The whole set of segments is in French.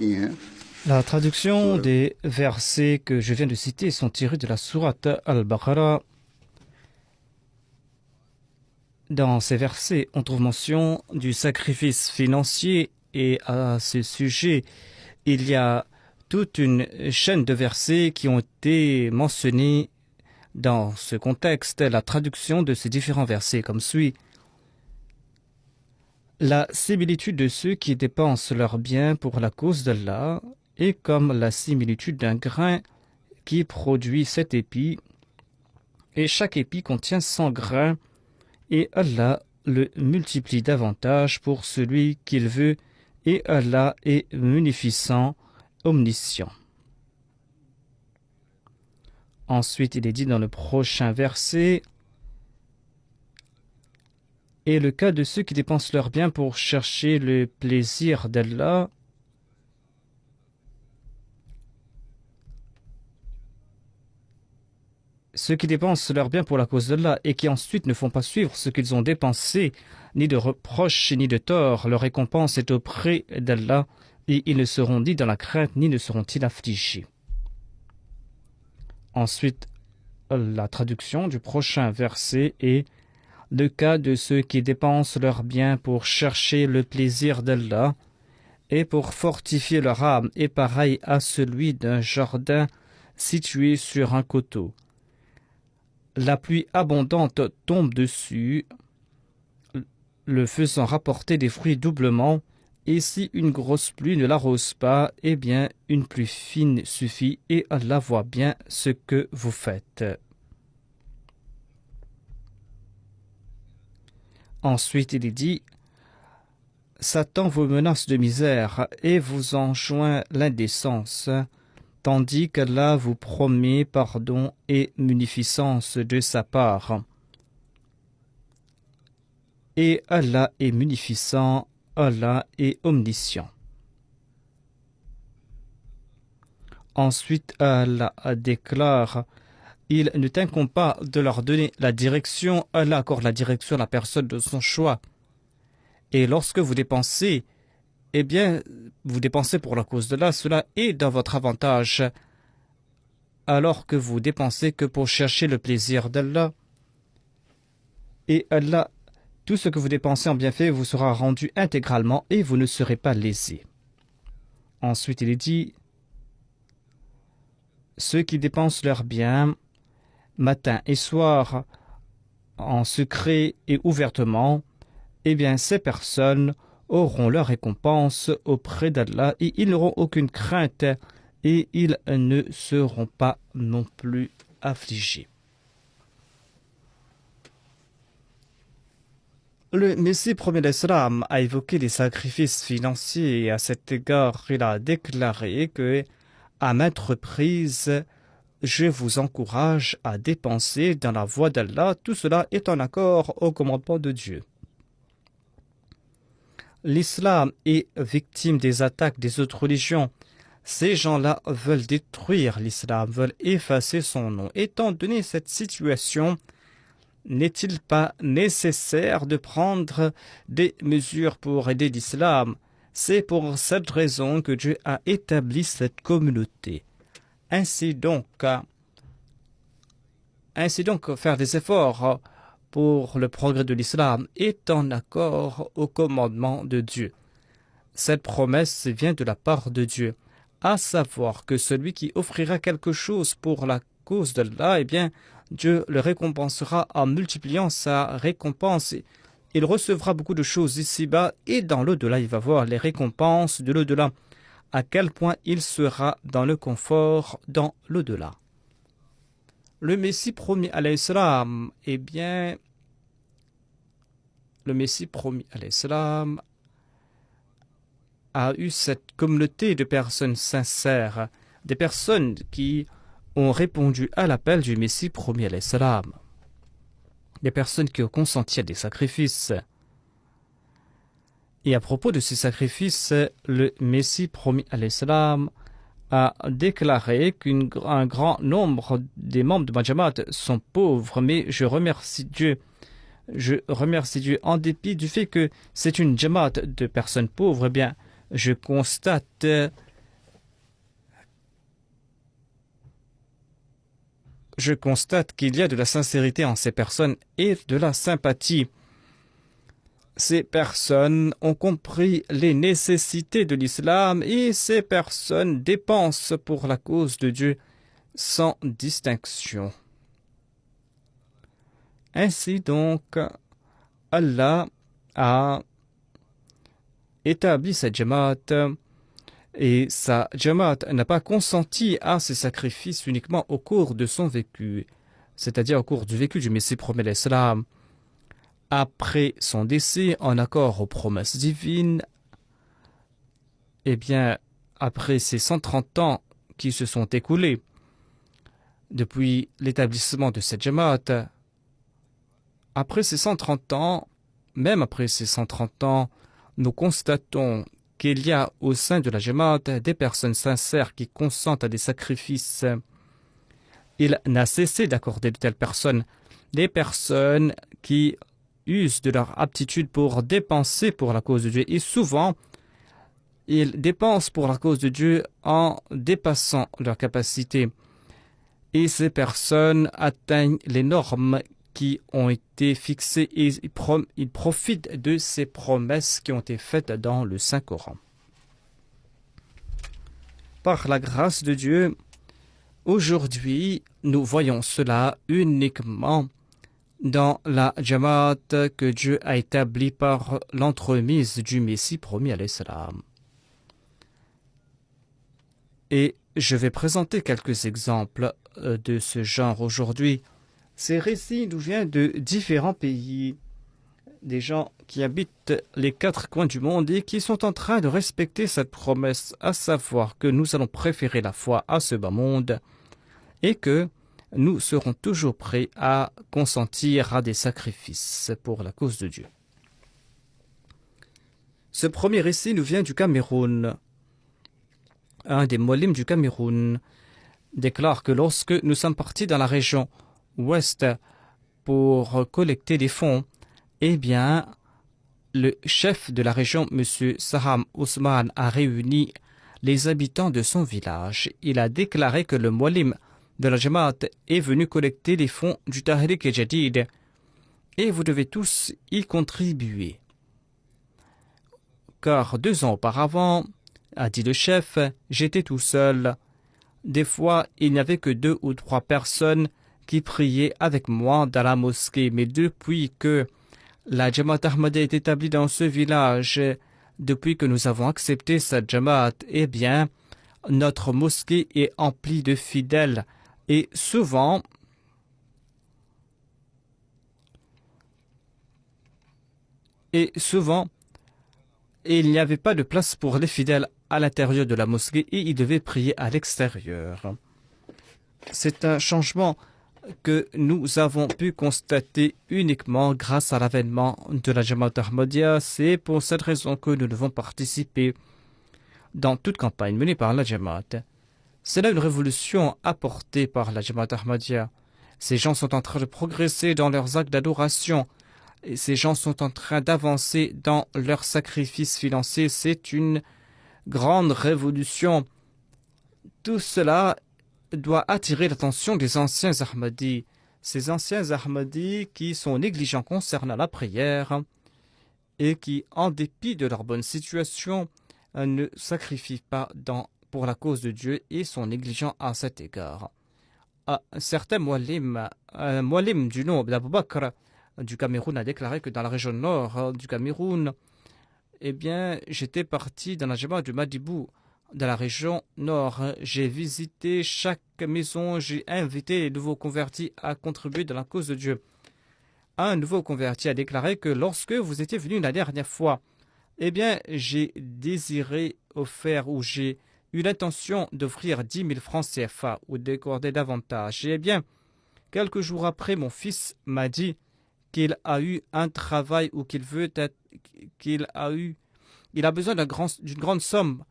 की हैं। La traduction des versets que je viens de citer sont tirés de la sourate Al-Baqarah. Dans ces versets, on trouve mention du sacrifice financier et à ce sujet, il y a toute une chaîne de versets qui ont été mentionnés dans ce contexte. La traduction de ces différents versets comme suit. La similitude de ceux qui dépensent leurs biens pour la cause d'Allah est comme la similitude d'un grain qui produit 7 épis, et chaque épi contient 100 grains, et Allah le multiplie davantage pour celui qu'il veut, et Allah est munificent, omniscient. Ensuite, il est dit dans le prochain verset, et le cas de ceux qui dépensent leurs biens pour chercher le plaisir d'Allah, ceux qui dépensent leurs biens pour la cause d'Allah et qui ensuite ne font pas suivre ce qu'ils ont dépensé, ni de reproches ni de tort, leur récompense est auprès d'Allah, et ils ne seront ni dans la crainte, ni ne seront-ils affligés. Ensuite, la traduction du prochain verset est « Le cas de ceux qui dépensent leurs biens pour chercher le plaisir d'Allah et pour fortifier leur âme est pareil à celui d'un jardin situé sur un coteau. La pluie abondante tombe dessus, le faisant rapporter des fruits doublement, et si une grosse pluie ne l'arrose pas, eh bien une pluie fine suffit, et Allah voit bien ce que vous faites. » Ensuite, il est dit « Satan vous menace de misère et vous enjoint l'indécence, tandis qu'Allah vous promet pardon et munificence de sa part. Et Allah est munificent, Allah est omniscient. » Ensuite, Allah déclare « Il ne t'incombe pas de leur donner la direction, Allah accorde la direction à la personne de son choix. Et lorsque vous dépensez, eh bien, vous dépensez pour la cause d'Allah, cela est dans votre avantage, alors que vous dépensez que pour chercher le plaisir d'Allah. Et Allah, tout ce que vous dépensez en bienfait vous sera rendu intégralement et vous ne serez pas lésés. » Ensuite, il est dit « Ceux qui dépensent leurs biens, matin et soir, en secret et ouvertement, eh bien, ces personnes auront leur récompense auprès d'Allah et ils n'auront aucune crainte et ils ne seront pas non plus affligés. » Le Messie premier d'Islam a évoqué les sacrifices financiers et à cet égard, il a déclaré que, à maintes reprises, je vous encourage à dépenser dans la voie d'Allah. Tout cela est en accord au commandement de Dieu. L'islam est victime des attaques des autres religions. Ces gens-là veulent détruire l'islam, veulent effacer son nom. Étant donné cette situation, n'est-il pas nécessaire de prendre des mesures pour aider l'islam? C'est pour cette raison que Dieu a établi cette communauté. Ainsi donc, faire des efforts pour le progrès de l'islam est en accord au commandement de Dieu. Cette promesse vient de la part de Dieu, à savoir que celui qui offrira quelque chose pour la cause d'Allah, eh bien, Dieu le récompensera en multipliant sa récompense. Il recevra beaucoup de choses ici-bas et dans l'au-delà, il va voir les récompenses de l'au-delà, à quel point il sera dans le confort dans l'au-delà. Le Messie promis alayhi salam, eh bien, le Messie promis alayhi salam a eu cette communauté de personnes sincères, des personnes qui ont répondu à l'appel du Messie promis alayhi salam, des personnes qui ont consenti à des sacrifices. Et à propos de ces sacrifices, le Messie promis alayhi salam a déclaré qu'un grand nombre des membres de ma Jamaat sont pauvres, mais je remercie Dieu en dépit du fait que c'est une Jamaat de personnes pauvres. Eh bien, je constate je constate qu'il y a de la sincérité en ces personnes et de la sympathie. Ces personnes ont compris les nécessités de l'islam et ces personnes dépensent pour la cause de Dieu sans distinction. Ainsi donc, Allah a établi cette Jamaat et sa Jamaat n'a pas consenti à ces sacrifices uniquement au cours de son vécu, c'est-à-dire au cours du vécu du Messie promet l'Islam. Après son décès, en accord aux promesses divines, après ces 130 ans qui se sont écoulés depuis l'établissement de cette Jamaat, après ces 130 ans, même après ces 130 ans, nous constatons qu'il y a au sein de la Jamaat des personnes sincères qui consentent à des sacrifices. Il n'a cessé d'accorder de telles personnes, des personnes qui usent de leur aptitude pour dépenser pour la cause de Dieu. Et souvent, ils dépensent pour la cause de Dieu en dépassant leurs capacités. Et ces personnes atteignent les normes qui ont été fixées et ils profitent de ces promesses qui ont été faites dans le Saint-Coran. Par la grâce de Dieu, aujourd'hui, nous voyons cela uniquement dans la Jamaat que Dieu a établie par l'entremise du Messie promis à l'Islam. Et je vais présenter quelques exemples de ce genre aujourd'hui. Ces récits nous viennent de différents pays, des gens qui habitent les 4 coins du monde et qui sont en train de respecter cette promesse, à savoir que nous allons préférer la foi à ce bas monde et que nous serons toujours prêts à consentir à des sacrifices pour la cause de Dieu. Ce premier récit nous vient du Cameroun. Un des molim du Cameroun déclare que lorsque nous sommes partis dans la région ouest pour collecter des fonds, le chef de la région, M. Saham Ousmane, a réuni les habitants de son village. Il a déclaré que le molim de la Jamaat est venu collecter les fonds du Tahrik Jadid et vous devez tous y contribuer. Car 2 ans auparavant, a dit le chef, j'étais tout seul. Des fois, il n'y avait que 2 ou 3 personnes qui priaient avec moi dans la mosquée. Mais depuis que la Jamaat Ahmadiyya est établie dans ce village, depuis que nous avons accepté cette Jamaat, notre mosquée est emplie de fidèles. Et souvent, il n'y avait pas de place pour les fidèles à l'intérieur de la mosquée et ils devaient prier à l'extérieur. C'est un changement que nous avons pu constater uniquement grâce à l'avènement de la Jamaat Ahmadiyya. C'est pour cette raison que nous devons participer dans toute campagne menée par la Jamaat. C'est là une révolution apportée par la Jamaat Ahmadiyya. Ces gens sont en train de progresser dans leurs actes d'adoration. Et ces gens sont en train d'avancer dans leurs sacrifices financiers. C'est une grande révolution. Tout cela doit attirer l'attention des anciens Ahmadis. Ces anciens Ahmadis qui sont négligents concernant la prière et qui, en dépit de leur bonne situation, ne sacrifient pas pour la cause de Dieu et sont négligents à cet égard. Certains muallim du nom d'Abu Bakr du Cameroun a déclaré que dans la région nord du Cameroun, j'étais parti dans la Jamaat du Madibou, dans la région nord. J'ai visité chaque maison, j'ai invité les nouveaux convertis à contribuer dans la cause de Dieu. Un nouveau converti a déclaré que lorsque vous étiez venu la dernière fois, j'ai désiré offrir ou j'ai eu l'intention d'offrir 10 000 francs CFA ou d'accorder davantage. Quelques jours après, mon fils m'a dit qu'il a eu un travail ou il a besoin d'une grande somme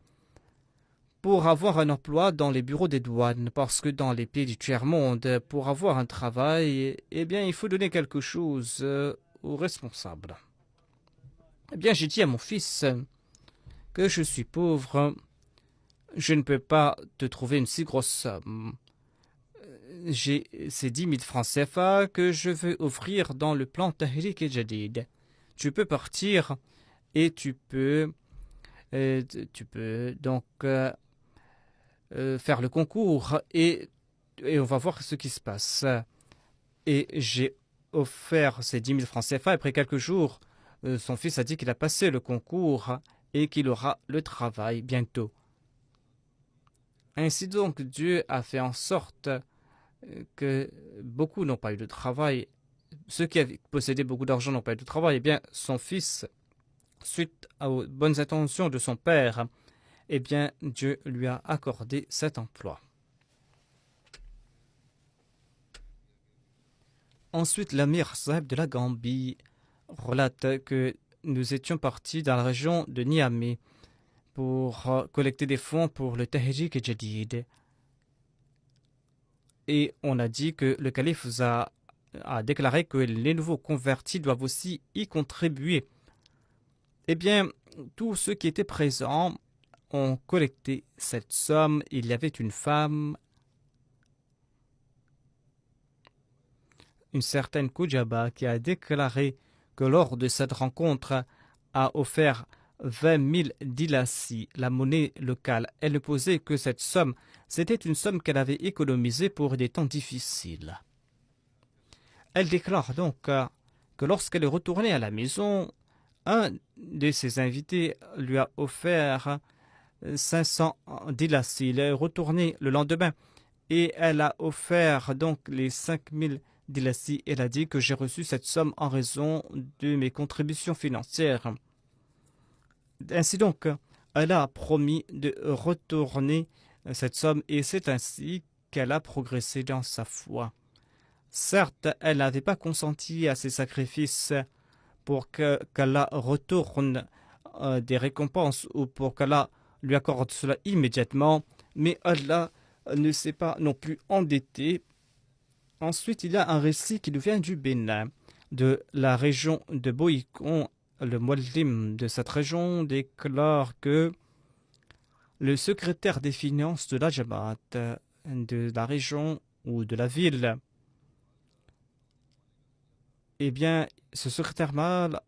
pour avoir un emploi dans les bureaux des douanes, parce que dans les pays du tiers-monde, pour avoir un travail, il faut donner quelque chose aux responsables. J'ai dit à mon fils que je suis pauvre, je ne peux pas te trouver une si grosse somme. j'ai ces 10 000 francs CFA que je veux offrir dans le plan Tahrik et Jadid. Tu peux partir et tu peux donc faire le concours et on va voir ce qui se passe. Et j'ai offert ces 10 000 francs CFA. Après quelques jours, son fils a dit qu'il a passé le concours et qu'il aura le travail bientôt. Ainsi donc, Dieu a fait en sorte que beaucoup n'ont pas eu de travail. Ceux qui avaient possédé beaucoup d'argent n'ont pas eu de travail. Eh bien, son fils, suite aux bonnes intentions de son père, eh bien, Dieu lui a accordé cet emploi. Ensuite, l'Amir Saheb de la Gambie relate que nous étions partis dans la région de Niamey pour collecter des fonds pour le Tahrik et Jadid. Et on a dit que le calife a déclaré que les nouveaux convertis doivent aussi y contribuer. Eh bien, tous ceux qui étaient présents ont collecté cette somme. Il y avait une femme, une certaine Koujaba, qui a déclaré que lors de cette rencontre a offert 20 000 dilassi, la monnaie locale. Elle ne posait que cette somme. C'était une somme qu'elle avait économisée pour des temps difficiles. Elle déclare donc que lorsqu'elle est retournée à la maison, un de ses invités lui a offert 500 dilassi. Elle est retournée le lendemain et elle a offert donc les 5000 dilassi. Elle a dit que j'ai reçu cette somme en raison de mes contributions financières. Ainsi donc, elle a promis de retourner cette somme et c'est ainsi qu'elle a progressé dans sa foi. Certes, elle n'avait pas consenti à ces sacrifices pour qu'Allah retourne des récompenses ou pour qu'Allah lui accorde cela immédiatement, mais Allah ne s'est pas non plus endetté. Ensuite, il y a un récit qui nous vient du Bénin, de la région de Boïcon. Le muallim de cette région déclare que le secrétaire des finances de la Jamaat de la région ou de la ville, eh bien, ce secrétaire mâle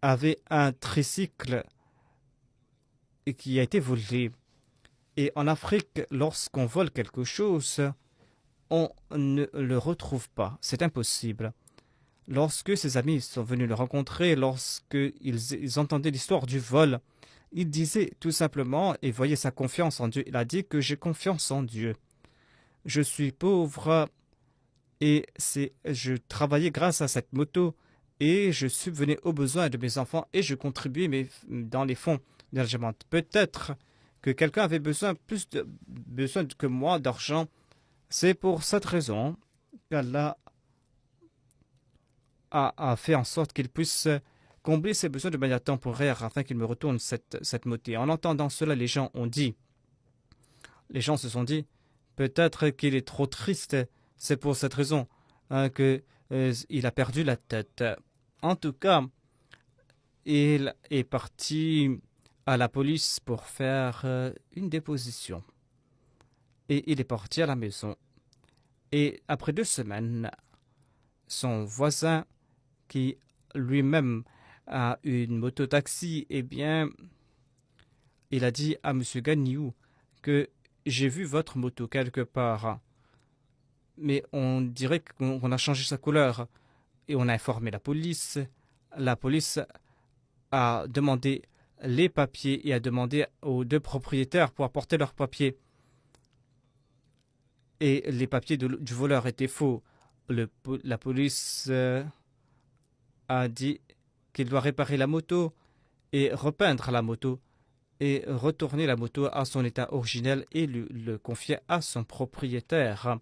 avait un tricycle qui a été volé. Et en Afrique, lorsqu'on vole quelque chose, on ne le retrouve pas. C'est impossible. Lorsque ses amis sont venus le rencontrer, lorsqu'ils entendaient l'histoire du vol, il disait tout simplement et voyait sa confiance en Dieu. Il a dit que j'ai confiance en Dieu. Je suis pauvre et je travaillais grâce à cette moto et je subvenais aux besoins de mes enfants et je contribuais dans les fonds d'hébergement. Peut-être que quelqu'un avait besoin que moi d'argent. C'est pour cette raison qu'Allah a fait en sorte qu'il puisse combler ses besoins de manière temporaire afin qu'il me retourne cette moto. En entendant cela, les gens se sont dit, peut-être qu'il est trop triste, c'est pour cette raison qu'il a perdu la tête. En tout cas, il est parti à la police pour faire une déposition. Et il est parti à la maison. Et après 2 semaines, son voisin, qui lui-même a une moto-taxi, eh bien, il a dit à M. Ganiou que j'ai vu votre moto quelque part, mais on dirait qu'on a changé sa couleur. Et on a informé la police. La police a demandé les papiers et a demandé aux 2 propriétaires pour apporter leurs papiers. Et les papiers du voleur étaient faux. La police a dit qu'il doit réparer la moto et repeindre la moto et retourner la moto à son état originel et le confier à son propriétaire.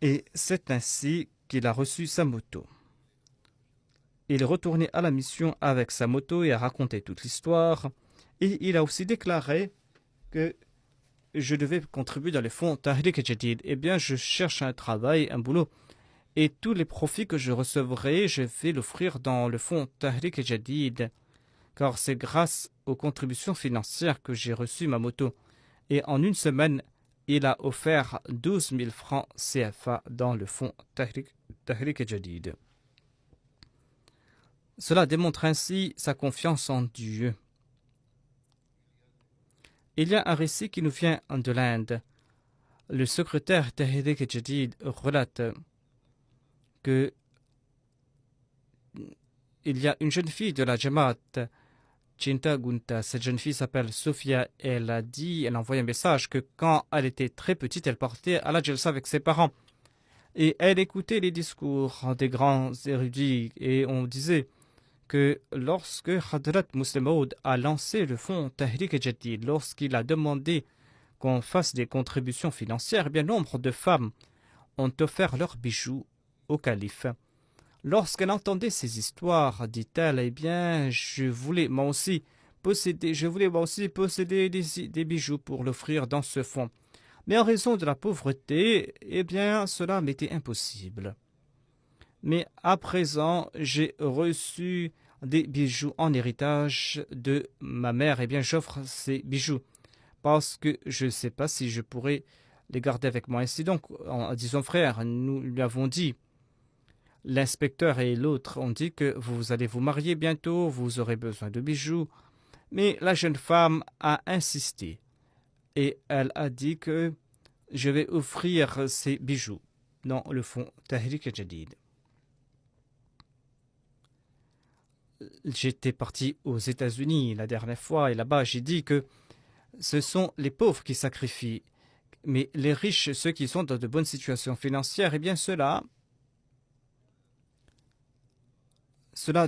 Et c'est ainsi qu'il a reçu sa moto. Il est retourné à la mission avec sa moto et a raconté toute l'histoire. Et il a aussi déclaré que je devais contribuer dans les fonds Tahrik et Jadid. Eh bien, je cherche un travail, un boulot. Et tous les profits que je recevrai, je vais l'offrir dans le fonds Tahrik et Jadid. car c'est grâce aux contributions financières que j'ai reçu ma moto. Et en une semaine, il a offert 12 000 francs CFA dans le fonds Tahrik Jadid. Cela démontre ainsi sa confiance en Dieu. Il y a un récit qui nous vient de l'Inde. Le secrétaire Tahrik Jadid relate que il y a une jeune fille de la Jamaat, Chinta Gunta. Cette jeune fille s'appelle Sophia. Elle a envoyé un message que quand elle était très petite, elle partait à la Jalsa avec ses parents. Et elle écoutait les discours des grands érudits. Et on disait que lorsque Hadrat Muslim Maud a lancé le fonds Tahrik Jadid, lorsqu'il a demandé qu'on fasse des contributions financières, eh bien nombre de femmes ont offert leurs bijoux au calife. Lorsqu'elle entendait ces histoires, dit-elle, eh bien, je voulais moi aussi posséder des bijoux pour l'offrir dans ce fonds. Mais en raison de la pauvreté, eh bien, cela m'était impossible. Mais à présent, j'ai reçu des bijoux en héritage de ma mère. Eh bien, j'offre ces bijoux parce que je ne sais pas si je pourrais les garder avec moi. Ainsi donc, en disant frère, nous lui avons dit, l'inspecteur et l'autre ont dit que vous allez vous marier bientôt, vous aurez besoin de bijoux. Mais la jeune femme a insisté et elle a dit que je vais offrir ces bijoux dans le fonds Tahrik Jadid. J'étais parti aux États-Unis la dernière fois et là-bas j'ai dit que ce sont les pauvres qui sacrifient, mais les riches, ceux qui sont dans de bonnes situations financières, eh bien ceux-là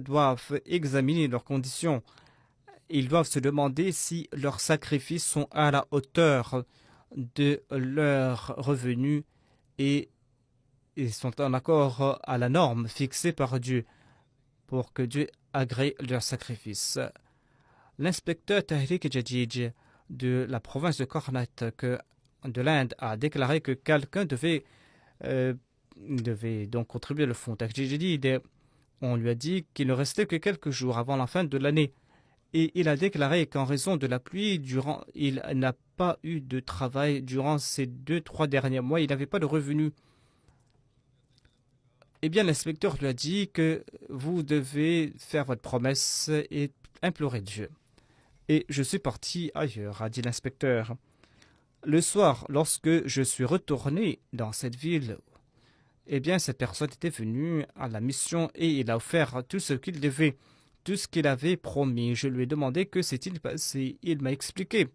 doivent examiner leurs conditions. Ils doivent se demander si leurs sacrifices sont à la hauteur de leurs revenus et ils sont en accord à la norme fixée par Dieu pour que Dieu agrée leurs sacrifices. L'inspecteur Tahrik Jadid de la province de Karnataka de l'Inde a déclaré que quelqu'un devait donc contribuer le fonds Tahrik Jadid. On lui a dit qu'il ne restait que quelques jours avant la fin de l'année. Et il a déclaré qu'en raison de la pluie, il n'a pas eu de travail durant ces 2-3 derniers mois. Il n'avait pas de revenus. Eh bien, l'inspecteur lui a dit que vous devez faire votre promesse et implorer Dieu. Et je suis parti ailleurs, a dit l'inspecteur. Le soir, lorsque je suis retourné dans cette ville, eh bien, cette personne était venue à la mission et il a offert tout ce qu'il devait, tout ce qu'il avait promis. Je lui ai demandé que s'est-il passé. Il m'a expliqué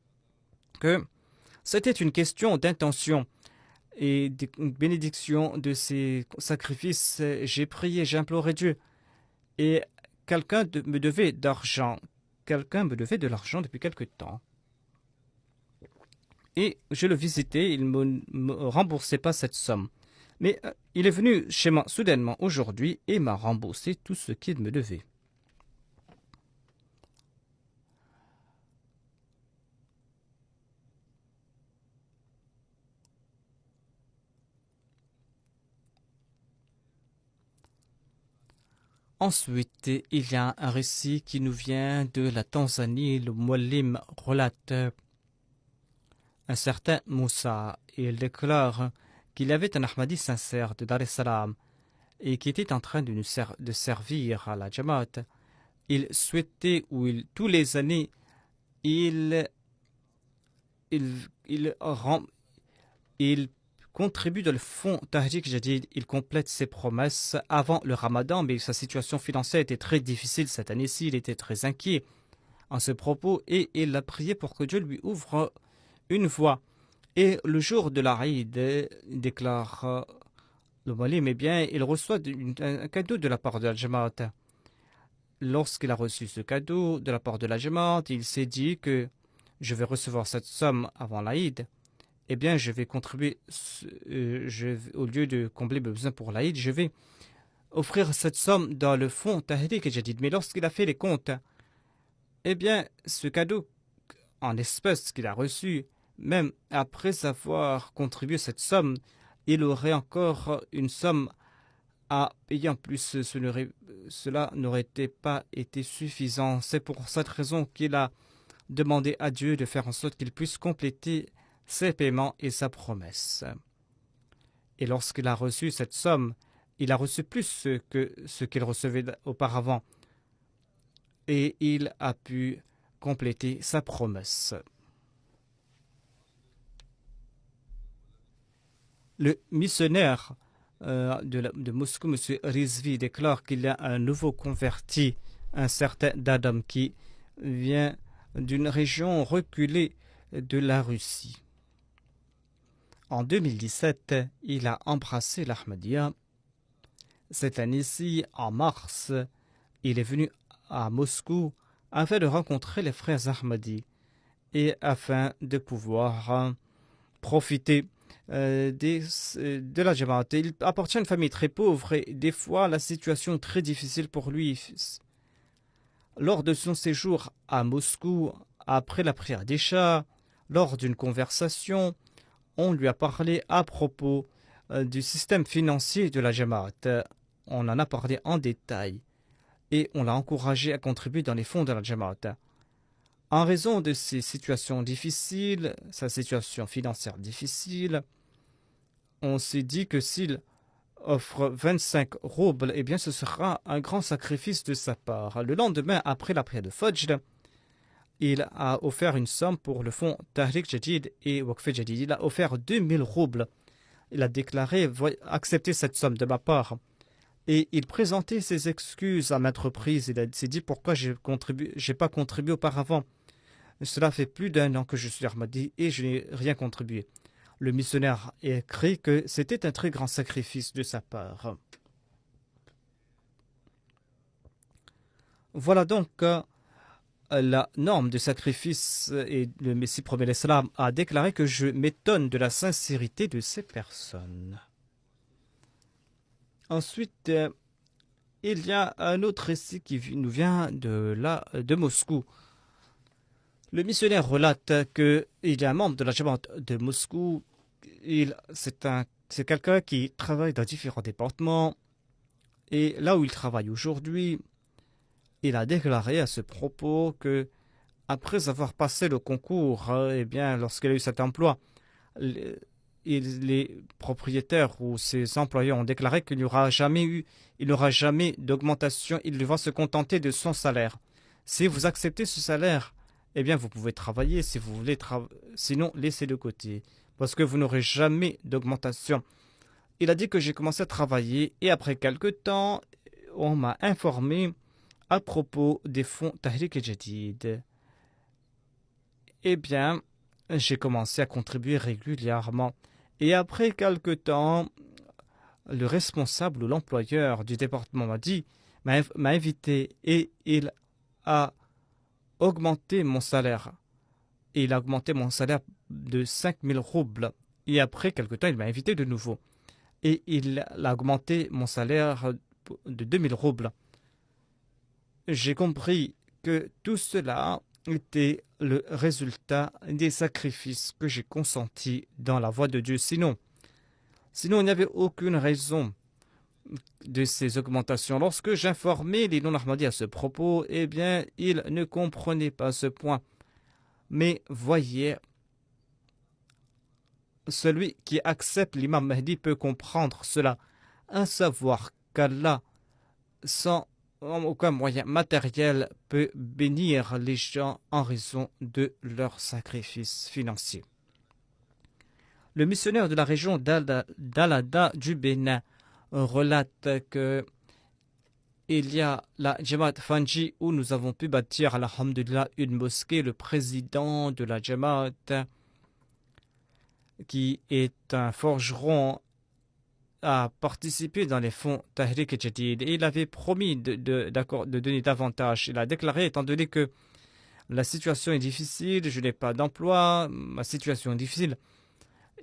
que c'était une question d'intention et une bénédiction de ces sacrifices. J'ai prié, j'ai imploré Dieu. Et quelqu'un me devait d'argent. Quelqu'un me devait de l'argent depuis quelque temps. Et je le visitais, il ne me remboursait pas cette somme. Mais il est venu chez moi soudainement aujourd'hui et m'a remboursé tout ce qu'il me devait. Ensuite, il y a un récit qui nous vient de la Tanzanie. Le Muallim relate un certain Moussa. Il déclare qu'il avait un Ahmadi sincère de Dar es Salaam et qui était en train de servir à la Jamaat. Il souhaitait, tous les années, il contribue dans le fonds Tahrik Jadid. Il complète ses promesses avant le Ramadan, mais sa situation financière était très difficile cette année-ci. Il était très inquiet en ce propos et il a prié pour que Dieu lui ouvre une voie. Et le jour de l'Aïd, il déclare le Muallim, eh bien, il reçoit un cadeau de la part de la Jamaat. Lorsqu'il a reçu ce cadeau de la part de la Jamaat, il s'est dit que je vais recevoir cette somme avant l'Aïd. Eh bien, je vais contribuer, au lieu de combler mes besoins pour l'Aïd, je vais offrir cette somme dans le fonds Tahrik Jadid. Mais lorsqu'il a fait les comptes, eh bien, ce cadeau en espèces qu'il a reçu, même après avoir contribué cette somme, il aurait encore une somme payer en plus, cela n'aurait pas été suffisant. C'est pour cette raison qu'il a demandé à Dieu de faire en sorte qu'il puisse compléter ses paiements et sa promesse. Et lorsqu'il a reçu cette somme, il a reçu plus que ce qu'il recevait auparavant. Et il a pu compléter sa promesse. Le missionnaire de Moscou, M. Rizvi, déclare qu'il y a un nouveau converti, un certain Dadam, qui vient d'une région reculée de la Russie. En 2017, il a embrassé l'Ahmadiyya. Cette année-ci, en mars, il est venu à Moscou afin de rencontrer les frères Ahmadis et afin de pouvoir profiter de la Jamaat. Il appartient à une famille très pauvre et des fois la situation est très difficile pour lui. Lors de son séjour à Moscou, après la prière d'Isha, lors d'une conversation, on lui a parlé à propos du système financier de la Jamaat. On en a parlé en détail et on l'a encouragé à contribuer dans les fonds de la Jamaat. En raison de ses situations difficiles, sa situation financière difficile, on s'est dit que s'il offre 25 roubles, eh bien ce sera un grand sacrifice de sa part. Le lendemain, après la prière de Fajr, il a offert une somme pour le fonds Tahrik Jadid et Waqf Jadid. Il a offert 2000 roubles. Il a déclaré accepter cette somme de ma part. Et il présentait ses excuses à maintes reprises. Il s'est dit pourquoi j'ai pas contribué auparavant. Cela fait plus d'un an que je suis Ahmadi et je n'ai rien contribué. Le missionnaire a écrit que c'était un très grand sacrifice de sa part. Voilà donc la norme de sacrifice et le Messie premier l'Islam a déclaré que je m'étonne de la sincérité de ces personnes. Ensuite, il y a un autre récit qui nous vient de Moscou. Le missionnaire relate qu'il y a un membre de la Jamaat de Moscou. C'est quelqu'un qui travaille dans différents départements. Et là où il travaille aujourd'hui, il a déclaré à ce propos que, après avoir passé le concours, eh bien, lorsqu'il a eu cet emploi, les propriétaires ou ses employés ont déclaré qu'il n'aura jamais d'augmentation. Il devra se contenter de son salaire. Si vous acceptez ce salaire, eh bien, vous pouvez travailler si vous voulez. Sinon, laissez de côté, parce que vous n'aurez jamais d'augmentation. Il a dit que j'ai commencé à travailler et après quelque temps, on m'a informé à propos des fonds Tahrik Jadid. Eh bien, j'ai commencé à contribuer régulièrement. Et après quelque temps, le responsable ou l'employeur du département m'a invité et il a augmenté mon salaire. Et il a augmenté mon salaire de 5000 roubles. Et après quelque temps, il m'a invité de nouveau. Et il a augmenté mon salaire de 2000 roubles. J'ai compris que tout cela était le résultat des sacrifices que j'ai consentis dans la voie de Dieu. Sinon, il n'y avait aucune raison de ces augmentations. Lorsque j'informais les non-ahmadis à ce propos, eh bien, ils ne comprenaient pas ce point. Mais voyez, celui qui accepte l'imam Mahdi peut comprendre cela, à savoir qu'Allah, sans aucun moyen matériel, peut bénir les gens en raison de leurs sacrifices financiers. Le missionnaire de la région d'Alada du Bénin relate que il y a la Jamaat Fanji où nous avons pu bâtir, alhamdulillah, une mosquée. Le président de la Jamaat, qui est un forgeron, a participé dans les fonds Tahrik Jadid et il avait promis de donner davantage. Il a déclaré, étant donné que la situation est difficile, je n'ai pas d'emploi, ma situation est difficile.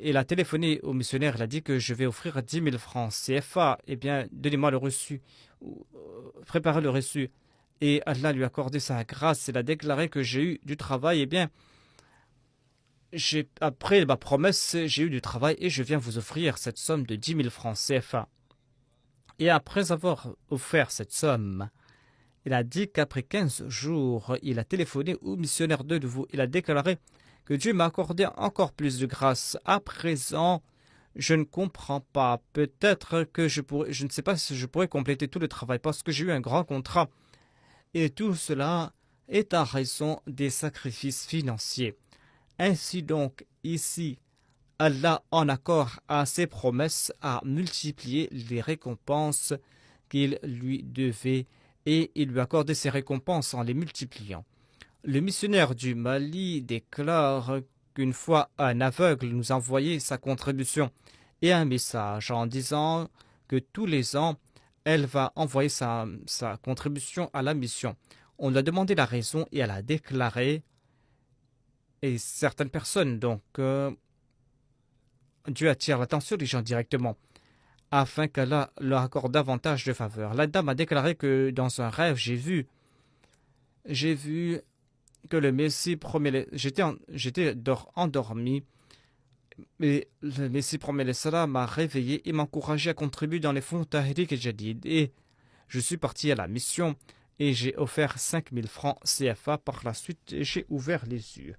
Il a téléphoné au missionnaire, il a dit que je vais offrir 10 000 francs CFA. Eh bien, donnez-moi le reçu, préparez le reçu. Et Allah lui a accordé sa grâce. Il a déclaré que j'ai eu du travail. Eh bien, après ma promesse, j'ai eu du travail et je viens vous offrir cette somme de 10 000 francs CFA. Et après avoir offert cette somme, il a dit qu'après 15 jours, il a téléphoné au missionnaire de nouveau. Il a déclaré que Dieu m'a accordé encore plus de grâce. À présent, je ne comprends pas. Peut-être que je ne sais pas si je pourrais compléter tout le travail parce que j'ai eu un grand contrat. Et tout cela est en raison des sacrifices financiers. Ainsi donc, ici, Allah, en accord à ses promesses, a multiplié les récompenses qu'il lui devait et il lui a accordé ses récompenses en les multipliant. Le missionnaire du Mali déclare qu'une fois un aveugle nous a envoyé sa contribution et un message en disant que tous les ans, elle va envoyer sa contribution à la mission. On lui a demandé la raison et elle a déclaré, et certaines personnes, donc, Dieu attire l'attention des gens directement, afin qu'Allah leur accorde davantage de faveur. La dame a déclaré que dans un rêve, j'ai vu que le Messie promet, j'étais endormi, mais le Messie promet le salam m'a réveillé et m'a encouragé à contribuer dans les fonds Tahrik et Jadid. Et je suis parti à la mission et j'ai offert 5000 francs CFA. Par la suite, j'ai ouvert les yeux.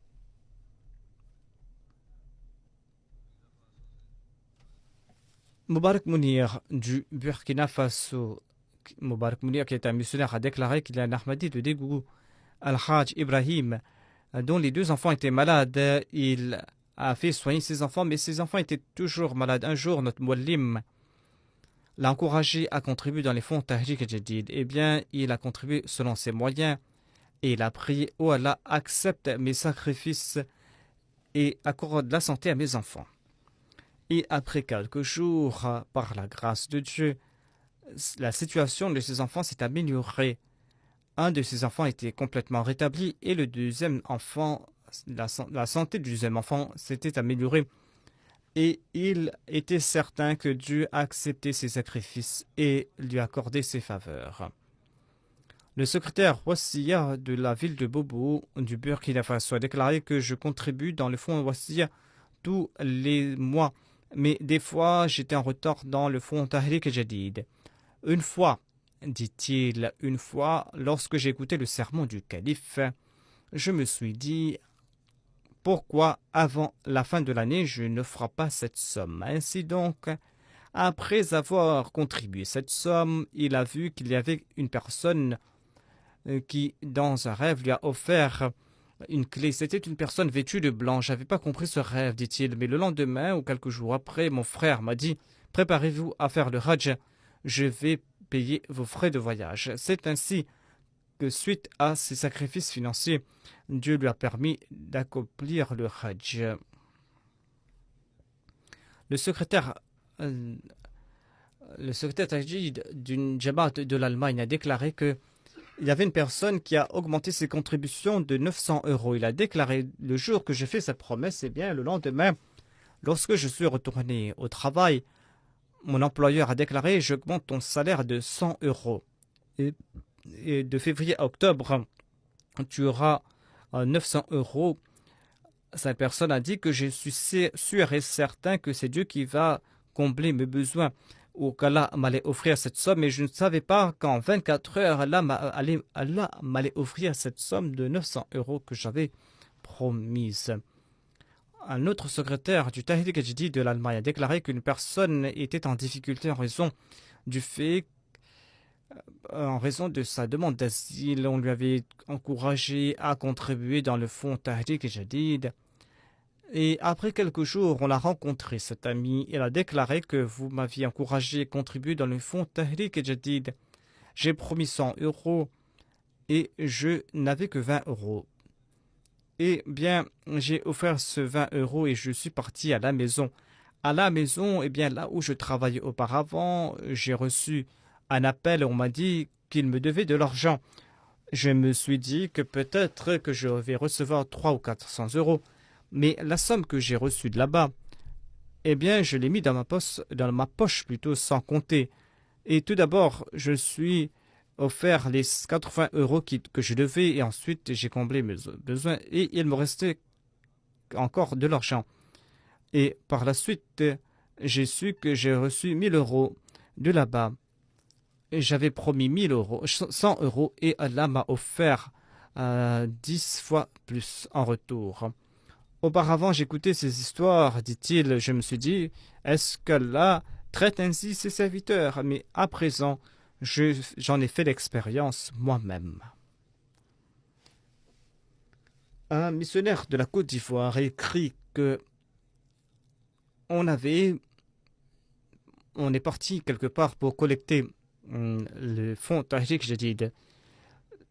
Mubarak Mounir du Burkina Faso. Mubarak Mounir, qui est un missionnaire, a déclaré qu'il est un Ahmadi de Dégougou. Al-Hajj Ibrahim, dont les 2 enfants étaient malades, il a fait soigner ses enfants, mais ses enfants étaient toujours malades. Un jour, notre Mouallim l'a encouragé à contribuer dans les fonds Tahrik et Jadid. Eh bien, il a contribué selon ses moyens et il a prié: oh Allah, accepte mes sacrifices et accorde la santé à mes enfants. Et après quelques jours, par la grâce de Dieu, la situation de ses enfants s'est améliorée. Un de ses enfants était complètement rétabli et le deuxième enfant, la santé du deuxième enfant s'était améliorée. Et il était certain que Dieu a accepté ses sacrifices et lui a accordé ses faveurs. Le secrétaire Wassiya de la ville de Bobo du Burkina Faso a déclaré que je contribue dans le fonds Wassiya tous les mois, mais des fois j'étais en retard dans le fonds Tahrik Jadid. Une fois, dit-il, lorsque j'ai écouté le sermon du calife, je me suis dit: pourquoi avant la fin de l'année je ne ferai pas cette somme? Ainsi donc, après avoir contribué cette somme, il a vu qu'il y avait une personne qui, dans un rêve, lui a offert une clé. C'était une personne vêtue de blanc. Je n'avais pas compris ce rêve, dit-il, mais le lendemain ou quelques jours après, mon frère m'a dit: préparez-vous à faire le Hajj, je vais payer vos frais de voyage. C'est ainsi que, suite à ses sacrifices financiers, Dieu lui a permis d'accomplir le Hajj. Le secrétaire Tajid d'une Jamaat de l'Allemagne a déclaré que il y avait une personne qui a augmenté ses contributions de 900 euros. Il a déclaré: le jour que j'ai fait cette promesse, eh bien, le lendemain, lorsque je suis retourné au travail, mon employeur a déclaré: j'augmente ton salaire de 100 euros. Et de février à octobre, tu auras 900 euros. Cette personne a dit que je suis sûr et certain que c'est Dieu qui va combler mes besoins, ou qu'Allah m'allait offrir cette somme, mais je ne savais pas qu'en 24 heures, Allah m'allait offrir cette somme de 900 euros que j'avais promise. Un autre secrétaire du Tahrik Jadid de l'Allemagne a déclaré qu'une personne était en difficulté en raison de sa demande d'asile. On lui avait encouragé à contribuer dans le fonds Tahrik Jadid. Et après quelques jours, on a rencontré cet ami. Il a déclaré que vous m'aviez encouragé à contribuer dans le fonds Tahrik Jadid. J'ai promis 100 euros et je n'avais que 20 euros. Eh bien, j'ai offert ce 20 euros et je suis parti à la maison. À la maison, eh bien, là où je travaillais auparavant, j'ai reçu un appel et on m'a dit qu'il me devait de l'argent. Je me suis dit que peut-être que je vais recevoir 300 ou 400 euros. Mais la somme que j'ai reçue de là-bas, eh bien, je l'ai mis dans ma poche plutôt, sans compter. Et tout d'abord, je suis offert les 80 euros que je devais et ensuite j'ai comblé mes besoins et il me restait encore de l'argent. Et par la suite, j'ai su que j'ai reçu 1000 euros de là-bas. j'avais promis 1000 euros, 100 euros et Allah m'a offert 10 fois plus en retour. Auparavant, j'écoutais ces histoires, dit-il, je me suis dit, est-ce qu'Allah traite ainsi ses serviteurs? Mais à présent, j'en ai fait l'expérience moi-même. Un missionnaire de la Côte d'Ivoire écrit que on est parti quelque part pour collecter le fonds Tahrik Jadid.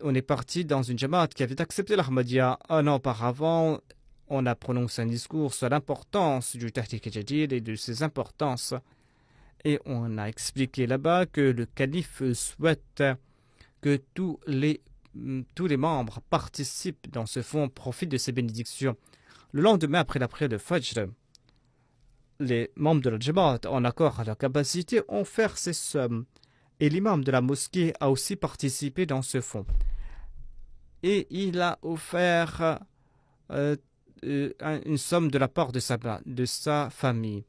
On est parti dans une jamaat qui avait accepté l'Ahmadiyya. Un an auparavant, on a prononcé un discours sur l'importance du Tahrik Jadid et de ses importances. Et on a expliqué là-bas que le calife souhaite que tous les membres participent dans ce fonds, profitent de ces bénédictions. Le lendemain, après la prière de Fajr, les membres de la Jamaat, en accord à leur capacité, ont offert ces sommes. Et l'imam de la mosquée a aussi participé dans ce fonds. Et il a offert une somme de la part de sa famille.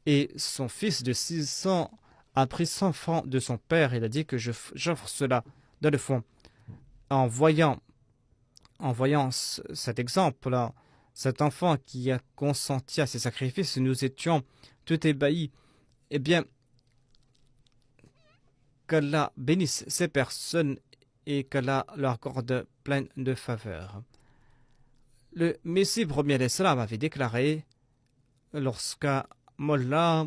Et son fils de 6 ans a pris 100 francs de son père. Il a dit que j'offre cela dans le fond. En voyant cet exemple-là, cet enfant qui a consenti à ces sacrifices, nous étions tout ébahis. Eh bien, qu'Allah bénisse ces personnes et qu'Allah leur accorde plein de faveurs. Le Messie premier l'Islam avait déclaré, lorsqu'un Mollah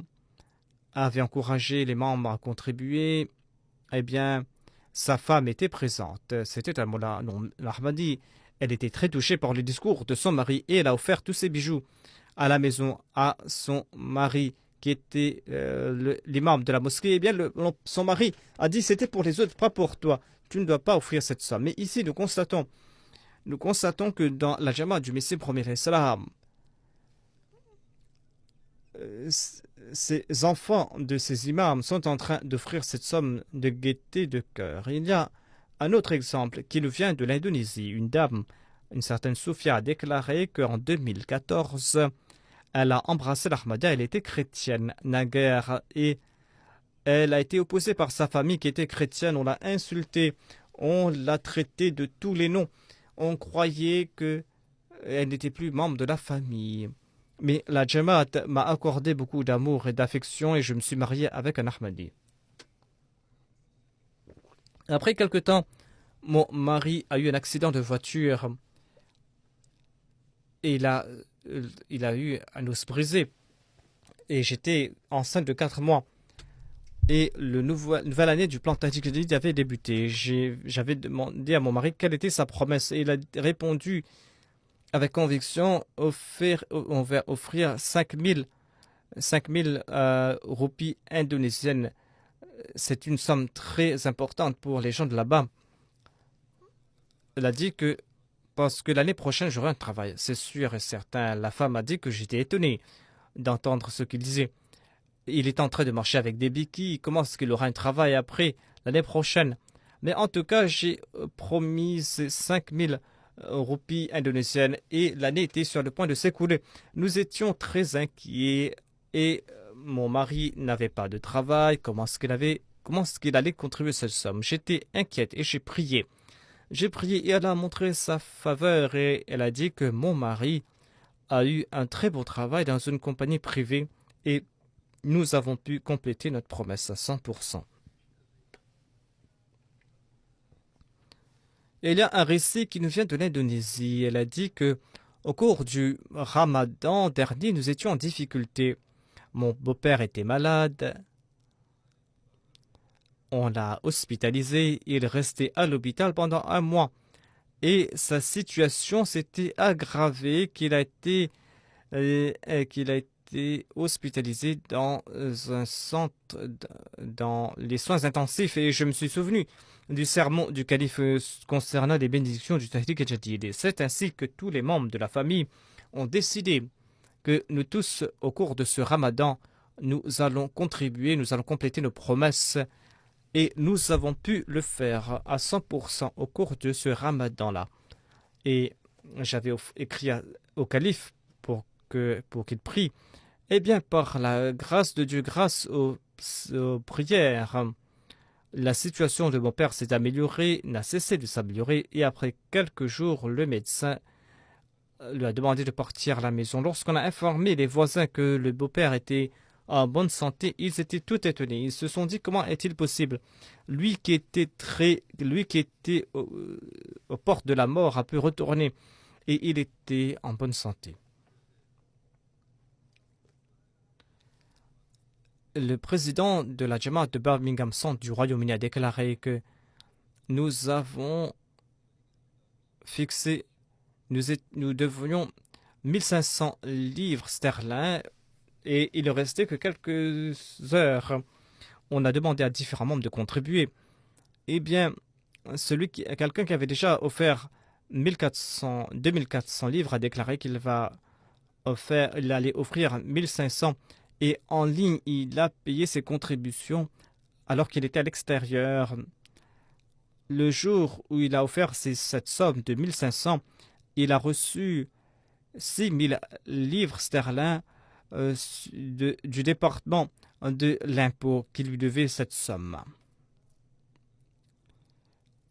avait encouragé les membres à contribuer, eh bien, sa femme était présente. C'était un Mollah Ahmadi. Elle était très touchée par le discours de son mari et elle a offert tous ses bijoux à la maison à son mari qui était l'imam de la mosquée. Eh bien, son mari a dit c'était pour les autres, pas pour toi. Tu ne dois pas offrir cette somme. Mais ici, nous constatons que dans la Jamaat du Messie premier Islam, ces enfants de ces imams sont en train d'offrir cette somme de gaieté de cœur. Il y a un autre exemple qui nous vient de l'Indonésie. Une dame, une certaine Sophia, a déclaré qu'en 2014, elle a embrassé l'Ahmadiyya. Elle était chrétienne naguère et elle a été opposée par sa famille qui était chrétienne. On l'a insultée, on l'a traitée de tous les noms. On croyait qu'elle n'était plus membre de la famille. Mais la Jamaat m'a accordé beaucoup d'amour et d'affection et je me suis marié avec un Ahmadi. Après quelque temps, mon mari a eu un accident de voiture et il a eu un os brisé. Et j'étais enceinte de 4 mois. Et la nouvelle année du plan Tahrik Jadid avait débuté. J'avais demandé à mon mari quelle était sa promesse et il a répondu avec conviction, on va offrir 5000 roupies indonésiennes. C'est une somme très importante pour les gens de là-bas. Elle a dit que parce que l'année prochaine j'aurai un travail, c'est sûr et certain. La femme a dit que j'étais étonné d'entendre ce qu'il disait. Il est en train de marcher avec des béquilles. Comment est-ce qu'il aura un travail après l'année prochaine? Mais en tout cas, j'ai promis ces 5000 roupies indonésiennes et l'année était sur le point de s'écouler. Nous étions très inquiets et mon mari n'avait pas de travail. Comment est-ce qu'il allait contribuer cette somme? J'étais inquiète et j'ai prié. J'ai prié et elle a montré sa faveur et elle a dit que mon mari a eu un très beau travail dans une compagnie privée et nous avons pu compléter notre promesse à 100%. Et il y a un récit qui nous vient de l'Indonésie. Elle a dit que au cours du Ramadan dernier, nous étions en difficulté. Mon beau-père était malade. On l'a hospitalisé. Il restait à l'hôpital pendant 1 mois. Et sa situation s'était aggravée, qu'il a été hospitalisé dans un centre dans les soins intensifs et je me suis souvenu du sermon du calife concernant les bénédictions du Tahrik Jadid. C'est ainsi que tous les membres de la famille ont décidé que nous tous, au cours de ce ramadan, nous allons contribuer, nous allons compléter nos promesses et nous avons pu le faire à 100% au cours de ce ramadan-là. Et j'avais écrit au calife pour qu'il prie. Eh bien, par la grâce de Dieu, grâce aux prières, la situation de mon père s'est améliorée, n'a cessé de s'améliorer, et après quelques jours, le médecin lui a demandé de partir à la maison. Lorsqu'on a informé les voisins que le beau-père était en bonne santé, ils étaient tout étonnés. Ils se sont dit comment est-il possible? Lui qui était aux portes de la mort a pu retourner et il était en bonne santé. Le président de la Jamaat de Birmingham Centre du Royaume-Uni a déclaré que nous avons fixé, nous devions 1500 livres sterling et il ne restait que quelques heures. On a demandé à différents membres de contribuer. Eh bien, quelqu'un qui avait déjà offert 2400 livres a déclaré qu'il allait offrir 1500 et en ligne, il a payé ses contributions alors qu'il était à l'extérieur. Le jour où il a offert cette somme de 1500, il a reçu 6000 livres sterling du département de l'impôt qui lui devait cette somme.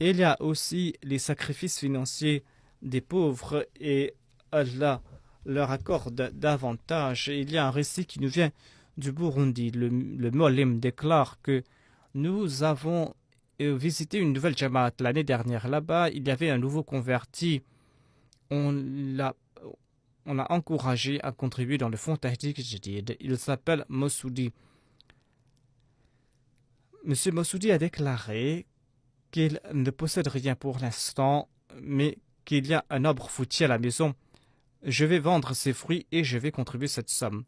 Il y a aussi les sacrifices financiers des pauvres et Allah leur accorde davantage. Il y a un récit qui nous vient du Burundi. Le Molim déclare que nous avons visité une nouvelle Jamaat l'année dernière. Là-bas, il y avait un nouveau converti. On l'a encouragé à contribuer dans le fonds Tahrik Jadid. Il s'appelle Mossoudi. Monsieur Mossoudi a déclaré qu'il ne possède rien pour l'instant, mais qu'il y a un arbre fruitier à la maison. Je vais vendre ces fruits et je vais contribuer cette somme.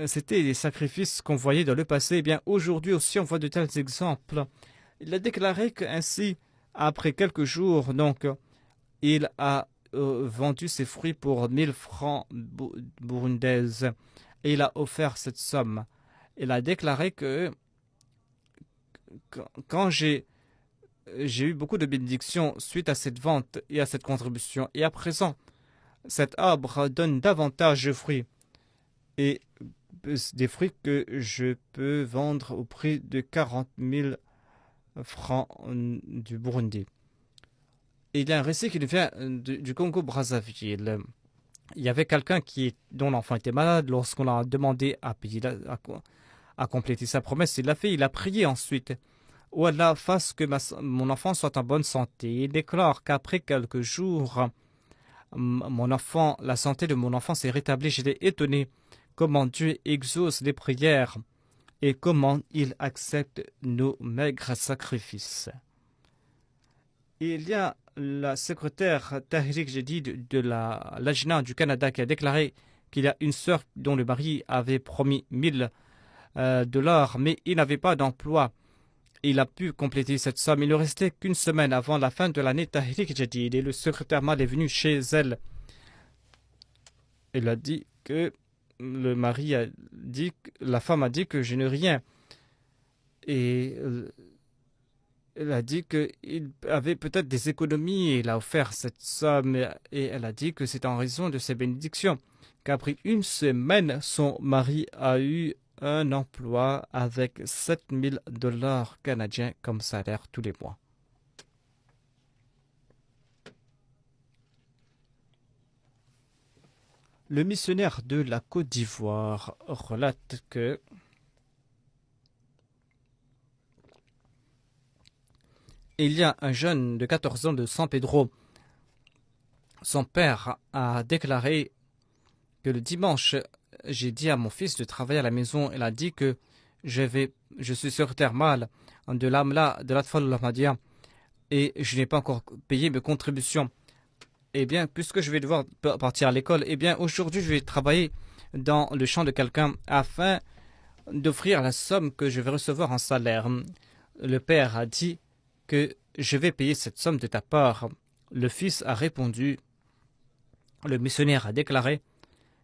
C'était des sacrifices qu'on voyait dans le passé. Eh bien, aujourd'hui aussi, on voit de tels exemples. Il a déclaré qu'ainsi, après quelques jours, donc, il a vendu ses fruits pour 1000 francs burundaises et il a offert cette somme. Il a déclaré que quand j'ai eu beaucoup de bénédictions suite à cette vente et à cette contribution, et à présent, cet arbre donne davantage de fruits et des fruits que je peux vendre au prix de 40 000 francs du Burundi. Et il y a un récit qui nous vient du Congo-Brazzaville. Il y avait quelqu'un dont l'enfant était malade. Lorsqu'on a demandé à compléter sa promesse, il l'a fait. Il a prié ensuite. Oh Allah, fasse que mon enfant soit en bonne santé. Il déclare qu'après quelques jours, la santé de mon enfant s'est rétablie. J'étais étonné comment Dieu exauce les prières et comment il accepte nos maigres sacrifices. Et il y a la secrétaire Tahrik Jadid de la Lajna du Canada qui a déclaré qu'il y a une sœur dont le mari avait promis 1000 $, mais il n'avait pas d'emploi. Il a pu compléter cette somme. Il ne restait qu'une semaine avant la fin de l'année Tahrik Jadid et le secrétaire mal est venu chez elle. Il a dit que la femme a dit que je n'ai rien. Et elle a dit qu'il avait peut-être des économies et il a offert cette somme. Et elle a dit que c'est en raison de ses bénédictions qu'après une semaine, son mari a eu un emploi avec 7000 $ canadiens comme salaire tous les mois. Le missionnaire de la Côte d'Ivoire relate que il y a un jeune de 14 ans de San Pedro. Son père a déclaré que le dimanche, j'ai dit à mon fils de travailler à la maison. Il a dit que je suis secrétaire mâle de l'AMLA, de l'Atfal Ahmadiyya, et je n'ai pas encore payé mes contributions. Eh bien, puisque je vais devoir partir à l'école, eh bien, aujourd'hui, je vais travailler dans le champ de quelqu'un afin d'offrir la somme que je vais recevoir en salaire. Le père a dit que je vais payer cette somme de ta part. Le fils a répondu. Le missionnaire a déclaré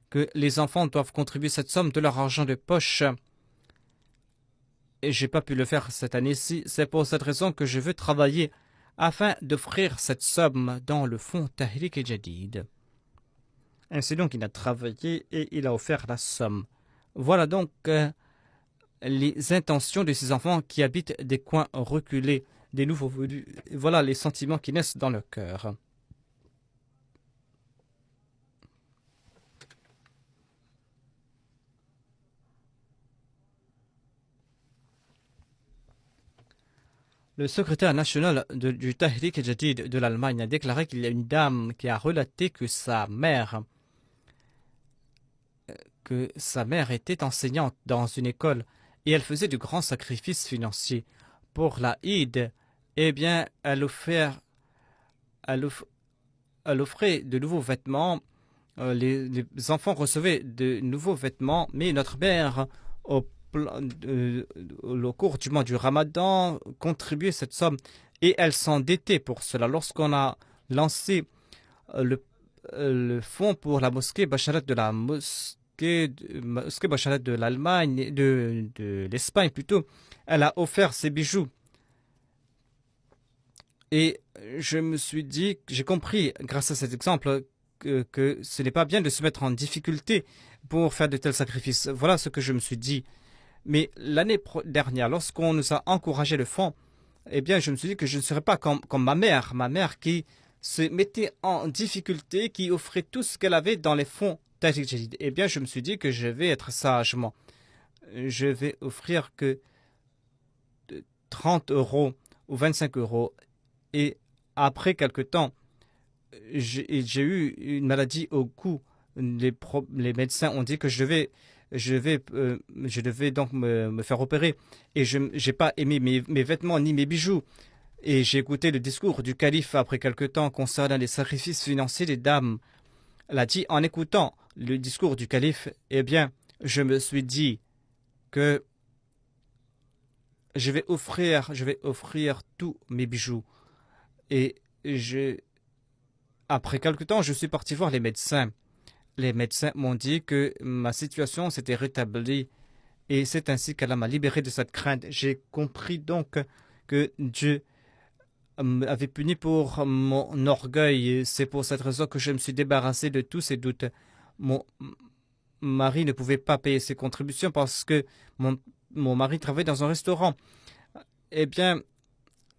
que les enfants doivent contribuer cette somme de leur argent de poche. Et je n'ai pas pu le faire cette année-ci. C'est pour cette raison que je veux travailler afin d'offrir cette somme dans le fonds Tahrik Jadid. Ainsi donc, il a travaillé et il a offert la somme. Voilà donc les intentions de ces enfants qui habitent des coins reculés, des nouveaux venus. Voilà les sentiments qui naissent dans le cœur. Le secrétaire national du Tahrik Jadid de l'Allemagne a déclaré qu'il y a une dame qui a relaté que sa mère était enseignante dans une école et elle faisait de grands sacrifices financiers. Pour la Eid, eh bien, elle offrait de nouveaux vêtements. Les enfants recevaient de nouveaux vêtements, mais notre mère, au cours du mois du Ramadan, contribuait cette somme et elle s'endettait pour cela. Lorsqu'on a lancé le fonds pour la mosquée Bacharat de la mosquée Bacharat de l'Allemagne, de l'Espagne plutôt, elle a offert ses bijoux. Et je me suis dit, j'ai compris grâce à cet exemple que ce n'est pas bien de se mettre en difficulté pour faire de tels sacrifices. Voilà ce que je me suis dit. Mais l'année dernière, lorsqu'on nous a encouragé le fonds, eh bien, je me suis dit que je ne serais pas comme ma mère qui se mettait en difficulté, qui offrait tout ce qu'elle avait dans les fonds Tahrik Jadid. Eh bien, je me suis dit que je vais être sagement. Je vais offrir que 30 € ou 25 €. Et après quelque temps, j'ai eu une maladie au cou. Les médecins ont dit que je devais donc me faire opérer. Et je n'ai pas aimé mes vêtements ni mes bijoux. Et j'ai écouté le discours du calife après quelque temps concernant les sacrifices financiers des dames. Elle a dit, en écoutant le discours du calife, eh bien, je me suis dit que je vais offrir tous mes bijoux. Et après quelque temps, je suis parti voir les médecins. Les médecins m'ont dit que ma situation s'était rétablie et c'est ainsi qu'Allah m'a libéré de cette crainte. J'ai compris donc que Dieu m'avait puni pour mon orgueil. C'est pour cette raison que je me suis débarrassé de tous ces doutes. Mon mari ne pouvait pas payer ses contributions parce que mon mari travaillait dans un restaurant. Eh bien,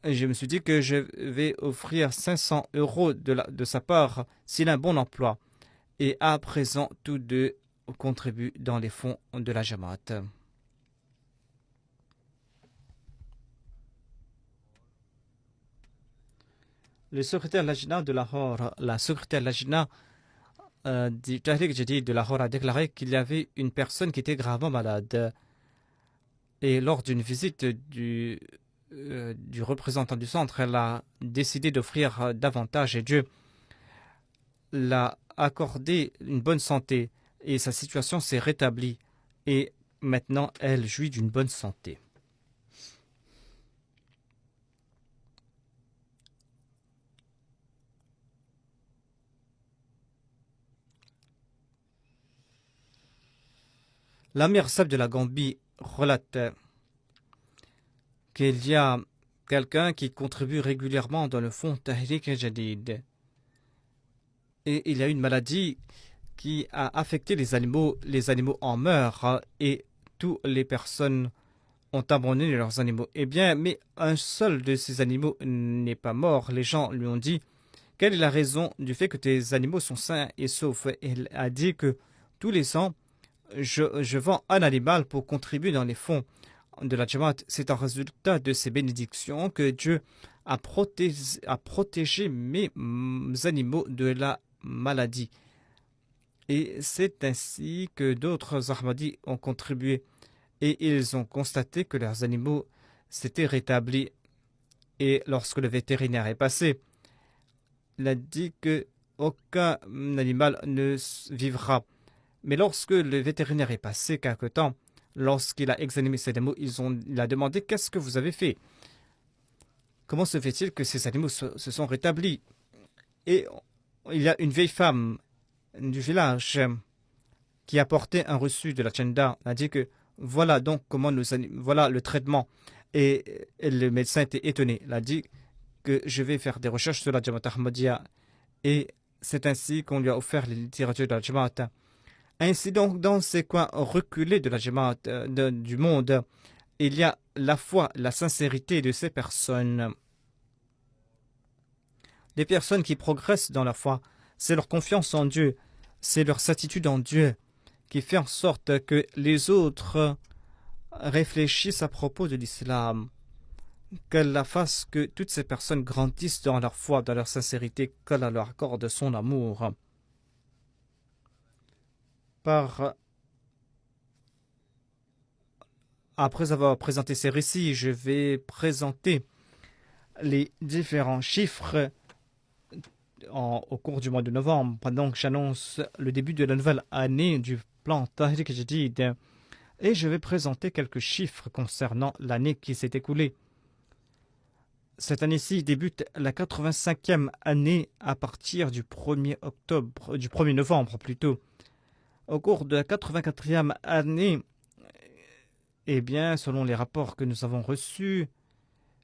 je me suis dit que je vais offrir 500 € de sa part s'il a un bon emploi. Et à présent, tous deux contribuent dans les fonds de la Jamaat. Le secrétaire Lajna de Lahore, la secrétaire Lajna du Tahrik Jadid de Lahore a déclaré qu'il y avait une personne qui était gravement malade. Et lors d'une visite du représentant du centre, elle a décidé d'offrir davantage et Dieu l'a accordé une bonne santé et sa situation s'est rétablie et maintenant elle jouit d'une bonne santé. L'Amir Sab de la Gambie relate qu'il y a quelqu'un qui contribue régulièrement dans le fonds Tahrik Jadid. Et il y a une maladie qui a affecté les animaux en meurent et toutes les personnes ont abandonné leurs animaux. Eh bien, mais un seul de ces animaux n'est pas mort. Les gens lui ont dit, quelle est la raison du fait que tes animaux sont sains et saufs? Il a dit que tous les ans, je vends un animal pour contribuer dans les fonds de la Jamaat. C'est un résultat de ces bénédictions que Dieu a protégé mes animaux de la maladie. Et c'est ainsi que d'autres Ahmadis ont contribué. Et ils ont constaté que leurs animaux s'étaient rétablis. Et lorsque le vétérinaire est passé, il a dit qu'aucun animal ne vivra. Mais lorsque le vétérinaire est passé quelque temps, lorsqu'il a examiné ces animaux, il a demandé qu'est-ce que vous avez fait? Comment se fait-il que ces animaux se sont rétablis? Et il y a une vieille femme du village qui a porté un reçu de la Chenda. Elle a dit que voilà donc voilà le traitement. Et le médecin était étonné. Il a dit que je vais faire des recherches sur la Jamaat Ahmadiyya. Et c'est ainsi qu'on lui a offert les littératures de la Jamaat. Ainsi donc, dans ces coins reculés de la Jamaat du monde, il y a la foi, la sincérité de ces personnes. Les personnes qui progressent dans la foi, c'est leur confiance en Dieu, c'est leur certitude en Dieu qui fait en sorte que les autres réfléchissent à propos de l'islam. Qu'Allah fasse que toutes ces personnes grandissent dans leur foi, dans leur sincérité, qu'Allah leur accorde son amour. Après avoir présenté ces récits, je vais présenter les différents chiffres au cours du mois de novembre, pendant que j'annonce le début de la nouvelle année du plan Tahrik Jadid. Et je vais présenter quelques chiffres concernant l'année qui s'est écoulée. Cette année-ci débute la 85e année à partir du 1er novembre plutôt. Au cours de la 84e année, eh bien, selon les rapports que nous avons reçus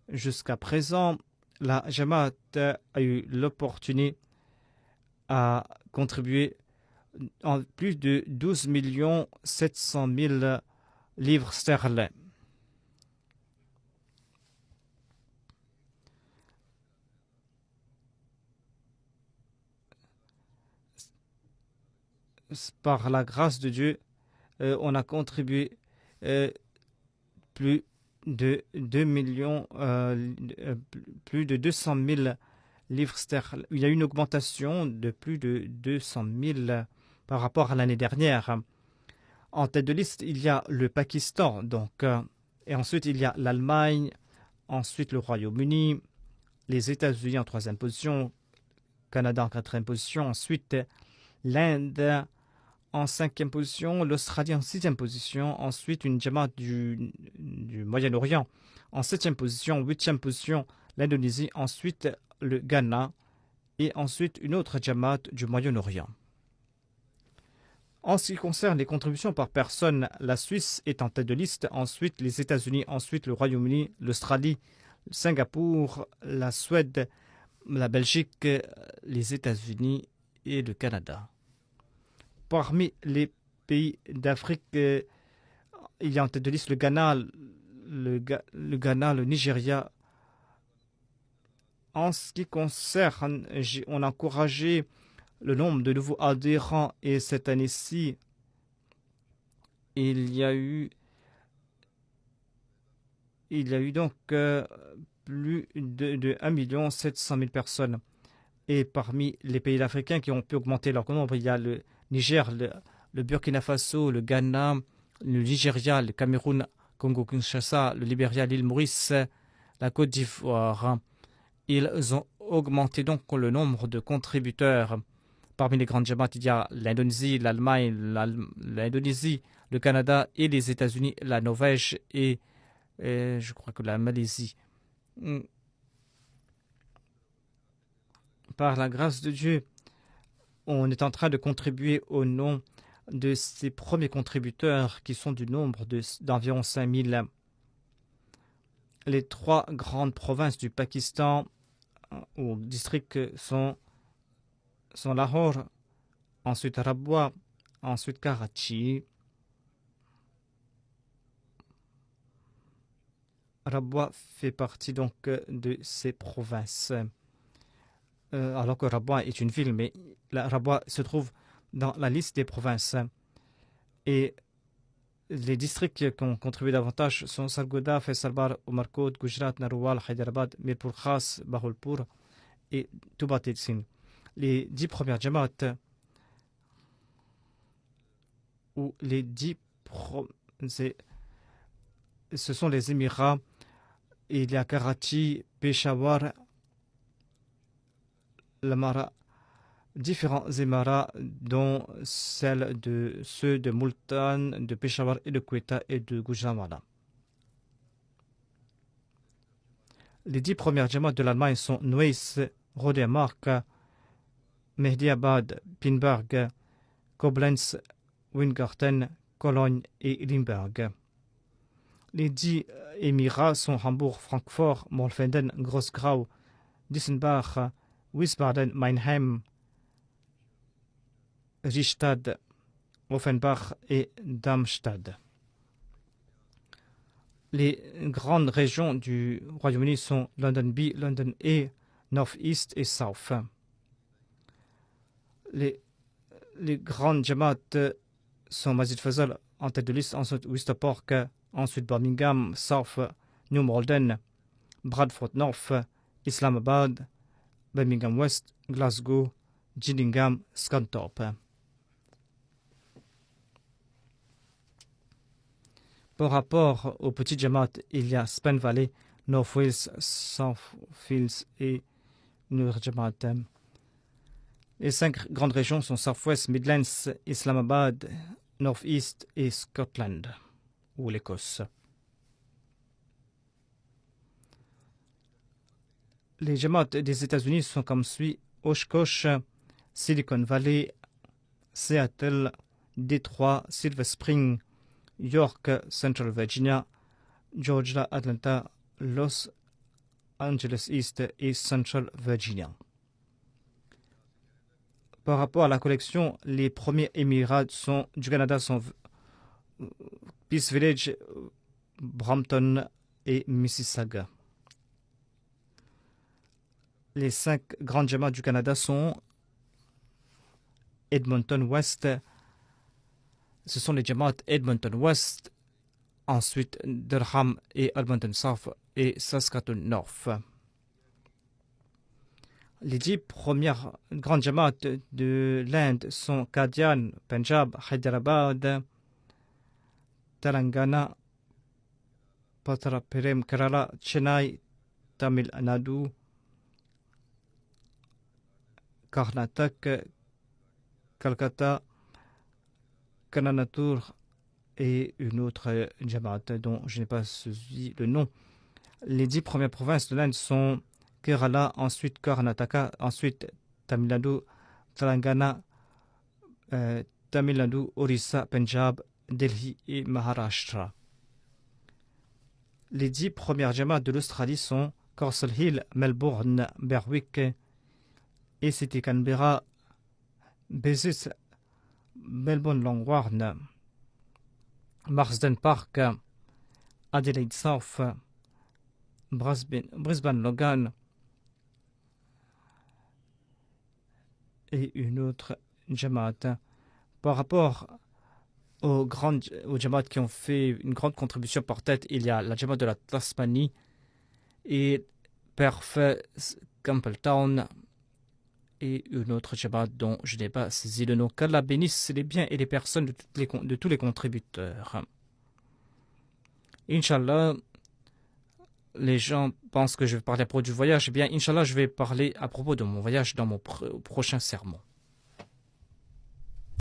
jusqu'à présent, la Jamaat a eu l'opportunité à contribuer en plus de 12 700 000 livres sterling. Par la grâce de Dieu, on a contribué plus de 200 000 livres sterling. Il y a eu une augmentation de plus de 200 000 par rapport à l'année dernière. En tête de liste, il y a le Pakistan, et ensuite il y a l'Allemagne, ensuite le Royaume-Uni, les États-Unis en troisième position, Canada en quatrième position, ensuite l'Inde en cinquième position, l'Australie en sixième position, ensuite une Jamaat du Moyen-Orient en septième position, huitième position, l'Indonésie, ensuite le Ghana et ensuite une autre Jamaat du Moyen-Orient. En ce qui concerne les contributions par personne, la Suisse est en tête de liste, ensuite les États-Unis, ensuite le Royaume-Uni, l'Australie, Singapour, la Suède, la Belgique, les États-Unis et le Canada. Parmi les pays d'Afrique, il y a en tête de liste le Ghana, le Nigeria. En ce qui concerne, on a encouragé le nombre de nouveaux adhérents et cette année-ci, il y a eu donc plus de 1 700 000 personnes. Et parmi les pays africains qui ont pu augmenter leur nombre, il y a le Niger, le Burkina Faso, le Ghana, le Nigeria, le Cameroun, Congo-Kinshasa, le Libéria, l'île Maurice, la Côte d'Ivoire. Ils ont augmenté donc le nombre de contributeurs. Parmi les grandes jamaats, il y a l'Indonésie, l'Allemagne, l'Indonésie, le Canada et les États-Unis, la Norvège et je crois que la Malaisie. Par la grâce de Dieu, on est en train de contribuer au nom de ces premiers contributeurs qui sont du nombre d'environ 5000. Les trois grandes provinces du Pakistan ou districts sont Lahore, ensuite Rabwa, ensuite Karachi. Rabwa fait partie donc de ces provinces. Alors que Rabwa est une ville, mais Rabwa se trouve dans la liste des provinces. Et les districts qui ont contribué davantage sont Sargodha, Faisalabad, Umarkot, Gujarat, Narwal, Hyderabad, Mirpur Khas, Bahulpur et Tuba Tehsil. Les 10 premières Jamaat ou les 10 ce sont les Émirats. Il y a Karachi, Peshawar, Lamara, différents émirats, dont ceux de Multan, de Peshawar et de Quetta et de Gujranwala. Les 10 premières Jamaat de l'Allemagne sont Neuss, Rodemark, Mehdiabad, Pinberg, Koblenz, Wingarten, Cologne et Limburg. Les 10 émirats sont Hambourg, Francfort, Molfenden, Grossgrau, Dissenbach, Wiesbaden, Meinheim, Richtad, Offenbach et Darmstadt. Les grandes régions du Royaume-Uni sont London B, London A, North East et South. Les grandes Jamaat sont Masjid Fazal en tête de liste, ensuite Worcester Park, ensuite Birmingham, South, New Malden, Bradford North, Islamabad, Birmingham West, Glasgow, Gillingham, Scunthorpe. Par rapport aux petits Jamaat, il y a Spen Valley, North Wales, South Fields et Nur Jamaat. Les 5 grandes régions sont South West, Midlands, Islamabad, North East et Scotland, ou l'Écosse. Les Jamaat des États-Unis sont comme suit: Oshkosh, Silicon Valley, Seattle, Détroit, Silver Spring, York, Central Virginia, Georgia, Atlanta, Los Angeles East et Central Virginia. Par rapport à la collection, les premiers Émirats du Canada sont Peace Village, Brampton et Mississauga. Les 5 grandes Jamaat du Canada sont Edmonton West. Ce sont les Jamaat Edmonton West, ensuite Durham et Edmonton South et Saskatoon North. Les 10 premières grandes Jamaat de l'Inde sont Kadian, Punjab, Hyderabad, Telangana, Patarapiram, Kerala, Chennai, Tamil Nadu, Karnataka, Calcutta, Kananatur et une autre Jamaat dont je n'ai pas saisi le nom. Les 10 premières provinces de l'Inde sont Kerala, ensuite Karnataka, ensuite Tamil Nadu, Telangana, Tamil Nadu, Orissa, Punjab, Delhi et Maharashtra. Les 10 premières Jamaat de l'Australie sont Castle Hill, Melbourne, Berwick, et City Canberra, Béziers, Melbourne Longwarn, Marsden Park, Adelaide South, Brisbane Logan et une autre Jamaat. Par rapport aux Jamaat qui ont fait une grande contribution par tête, il y a la Jamaat de la Tasmanie et Perth, Campbelltown et une autre Jamaat dont je n'ai pas saisi le nom. Qu'Allah bénisse les biens et les personnes de tous les contributeurs. Inch'Allah, les gens pensent que je vais parler à propos du voyage. Eh bien, Inch'Allah, je vais parler à propos de mon voyage dans mon prochain sermon.